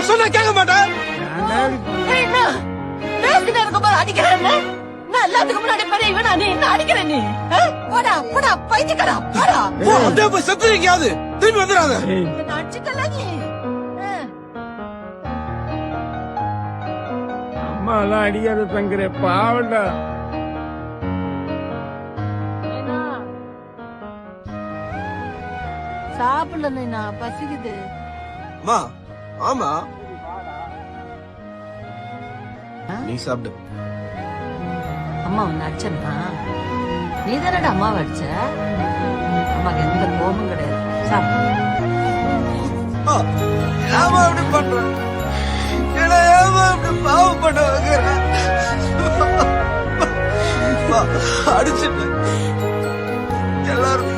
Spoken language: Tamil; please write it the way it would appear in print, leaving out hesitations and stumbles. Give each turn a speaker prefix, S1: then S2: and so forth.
S1: சொன்ன கேட்க மாட்டேன்.
S2: எல்லாத்துக்கும் முன்னாடி பெரிய இவனா நீ என்ன அடிக்கிற நீ? போடா போடா பைத்தியக்காரா போடா.
S1: அப்படியே போய் செத்துறீங்கயாவது திரும்பி வந்துடாத.
S2: அடிச்சுட்டல நீ.
S3: அம்மா எல்லாம் அடிக்காத தங்குற பாவண்டா.
S2: சாப்பிடல நைனா பசிக்குது.
S1: அம்மா ஆமா நீ சாப்பிடு.
S2: அம்மா உன்னை அடிச்சா நீ தானடா அம்மாவை அடிச்ச. அம்மாக்கு எந்த கோபமும் கிடையாது. சாப்பிடு.
S1: ஏமா அப்படி பண்ற? ஏமா அப்படி பாவம் பண்ண வைக்கிற? அடிச்சுட்டு எல்லாரும்